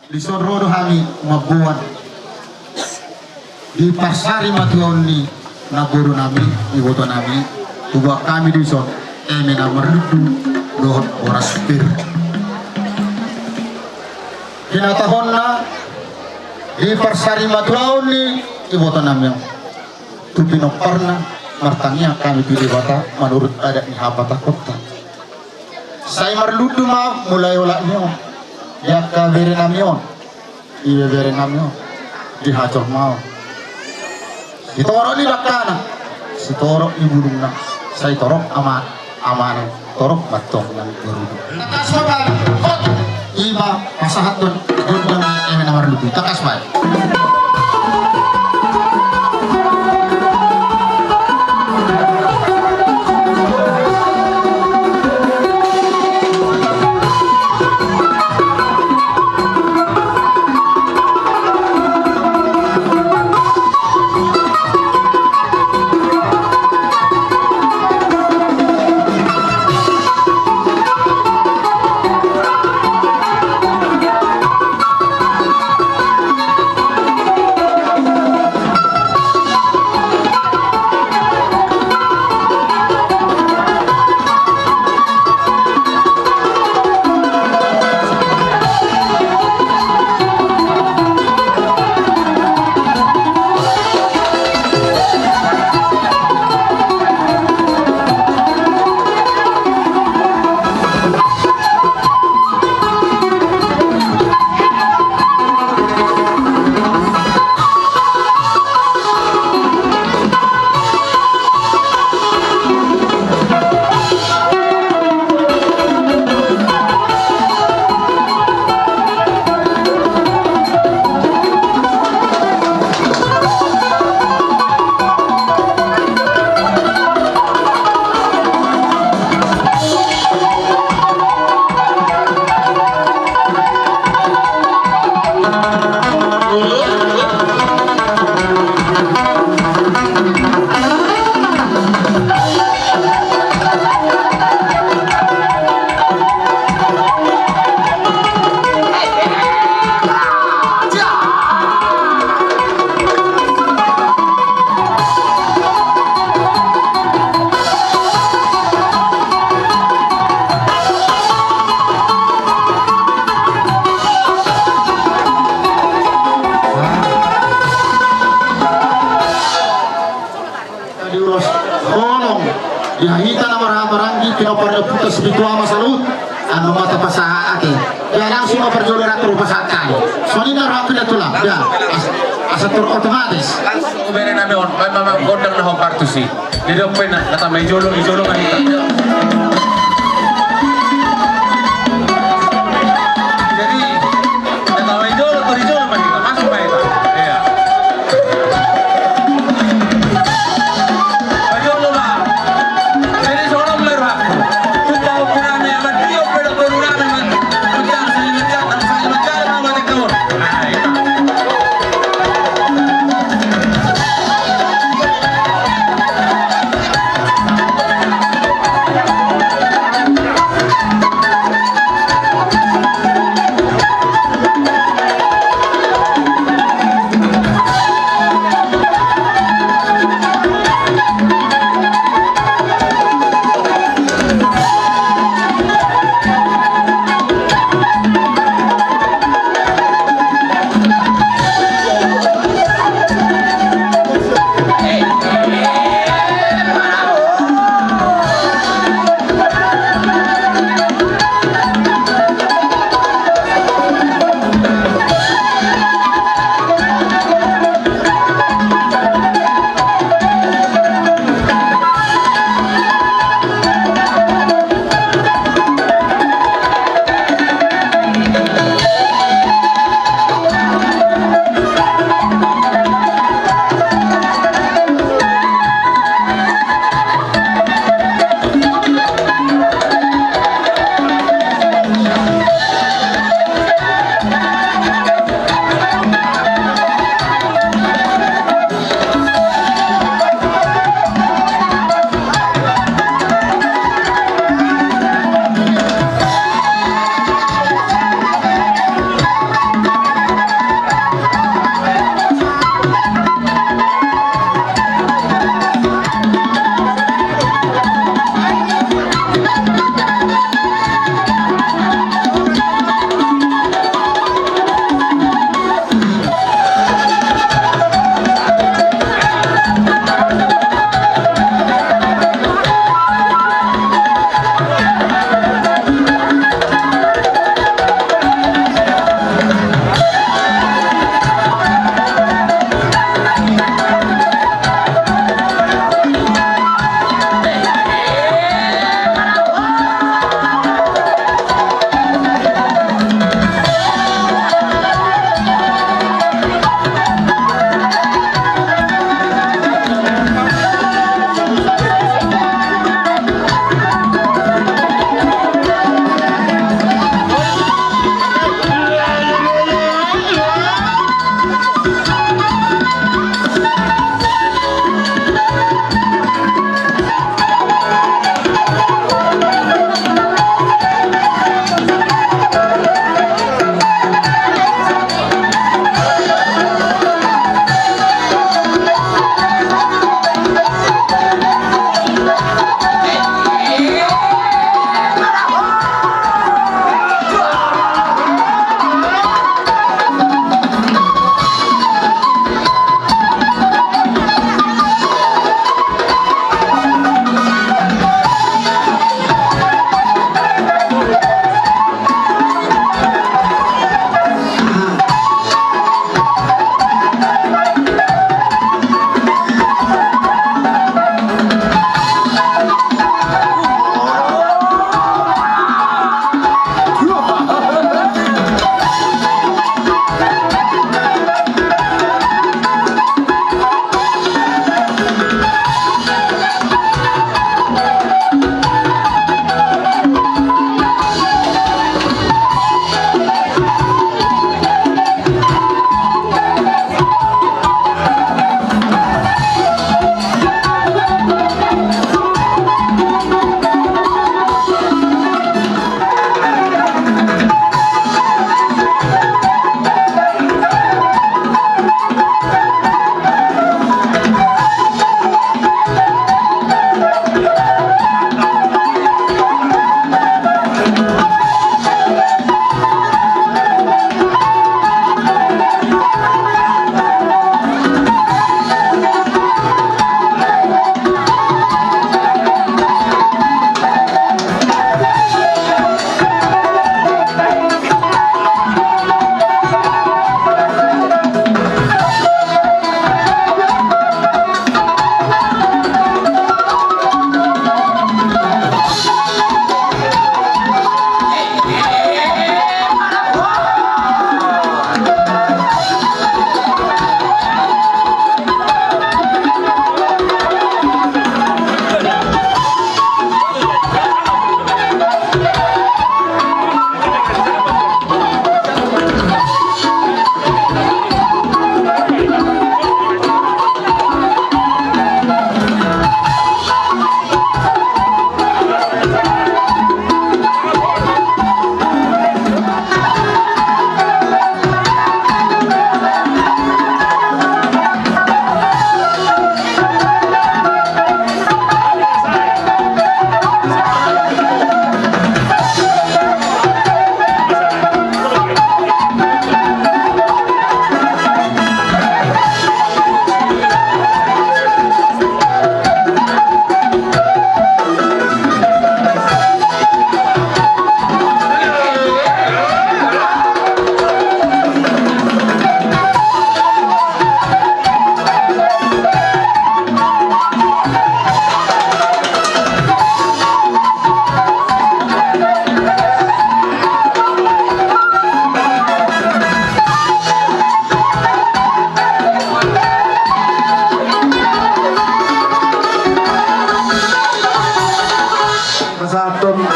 Di Sonrodo kami mabuan. Di Pasari Matuon ni naguro nami, iboto nami. Tubuh kami di son. Na merludu dohon oras pir. Kinatahon na di Pasari Matuon ni iboto nami. Tupinoparna martangnya kami pilih bata menurut adat ni habata kota. Saya merludu ma mulai olaknya. Ya kabere namion. Iya bere namion. Dihacor mau. Ditoro ni dakana. Si toro ibulungna. Saya torok aman torok batong yang berudu. Takas bapak. Iba pasahat don gondang emena merludu. Takas baik. Dihita na marang-maranggi pinoparda putas bituama salut anu mata pasaha ate ya langsung perjolo ratur pasakan so ini rapi tulang ya asatur otomatis langsung ubere na meon may mama gondang na hong partusi dito po na kata may ijolo ngahita jadi kata may ijolo to ijolo ngahita masuk ngahita iya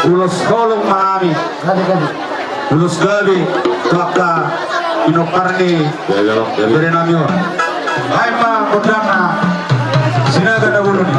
ulos kolong mami ulos gabi tuaka inokarni dari namio ay pa kodana sinaga na ulo ni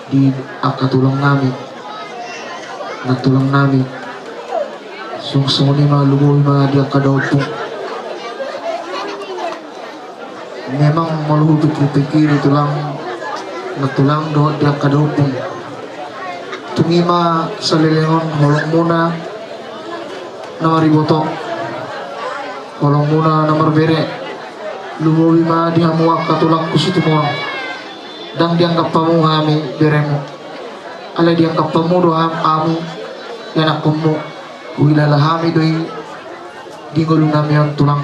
di akatulang namin natulang namin sungsuni mga lugoy mga di akadaw po memang maluhut pikir itu lang natulang do di akadaw po tungima sa lilingon holong muna na mariboto holong muna na marbere lugoy mga di hamuak katulang kusitu mo dang dianggap pamu kami beremu alay dianggap pamu doa kami yan ako mo wilalahami doi di gulong namin ang tulang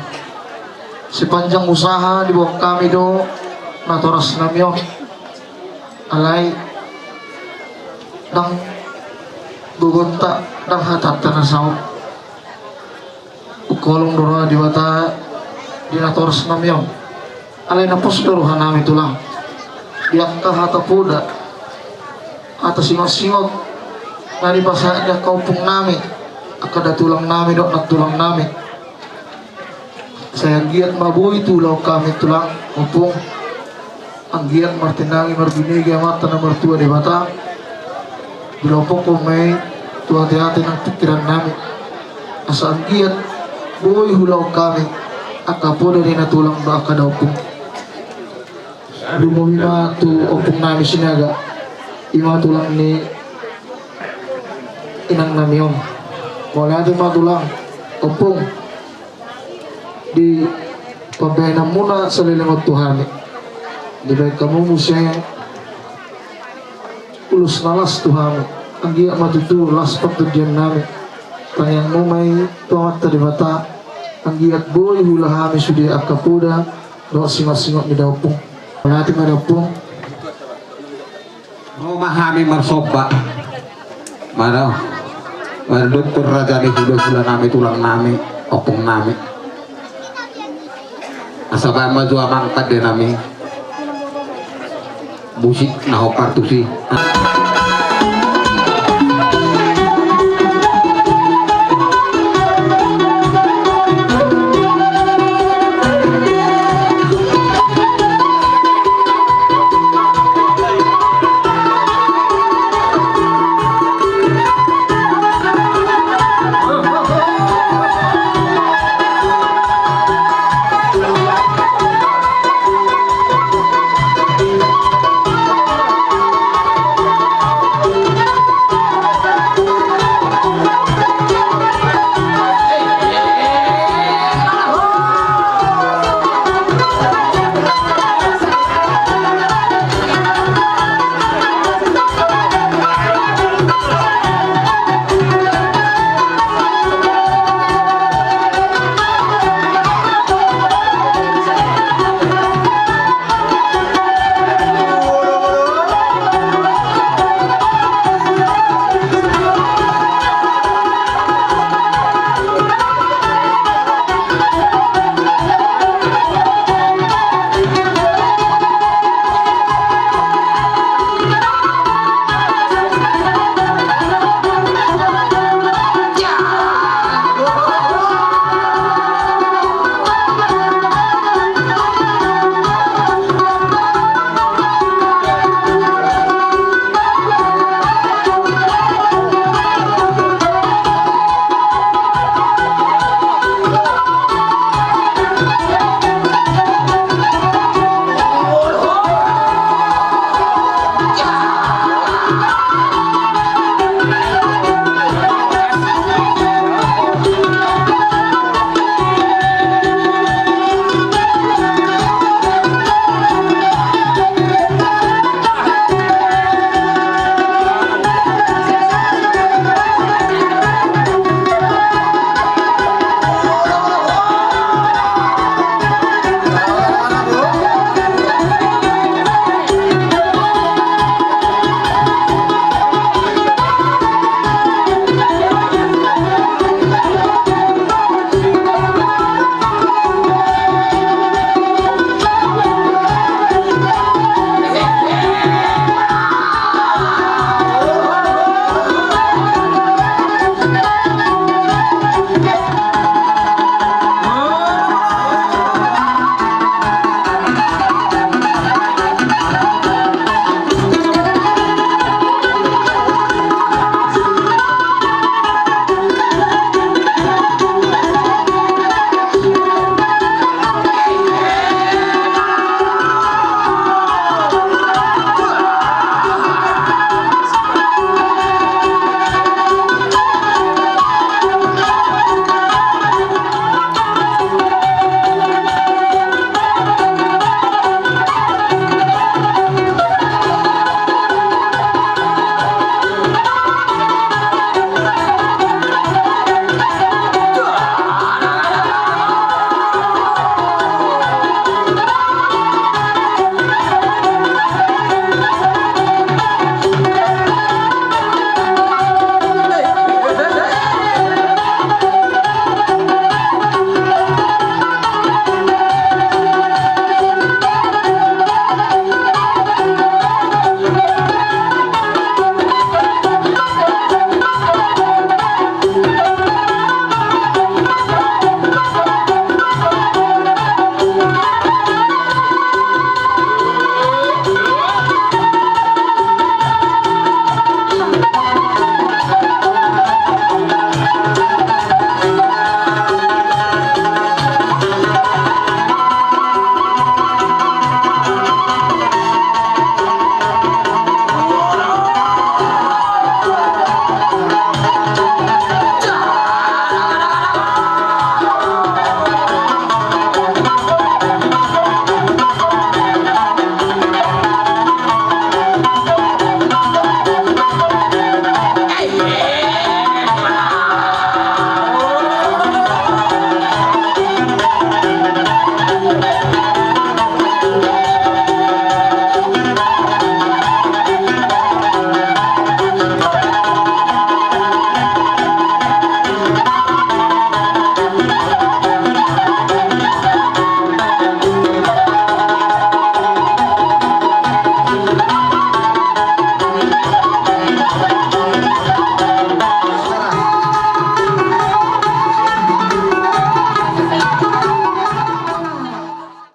sepanjang usaha di bawah kami do natoras namin alay dang gugunta dang hatat na sao kolong dora di bata dinator senamyong alay na pos doruhan namin tulang diak hata puda atas singot-singot na di pasanya kaupung namin akada tulang namin dok nak tulang namin saya giat mabuhi tulau kami tulang upung ang giat martinangi marbinigi mata na mertua di bata bilopong ko may tuwa-hati ng pikiran namin asa ang giat buhay hulaw kami akapo dari na tulang ba akada upung lumumima tu upung namin sinaga ima tulang ni inang namiyong wala natin matulang upung di pabayanan muna sa lilingot Tuhan di baik kamu musya ulus nalas Tuhan ang giyak matutu las pagtudyan namin tanyang mo may tuangat tadi mata ang giyak boy hula hami sudi akapuda do singot-singot ni daupong wala natin madapong rumahami marsoba mana dokter raja ni hula nami tulang nami opong nami asabay maju amang tadi nami busik naho partusi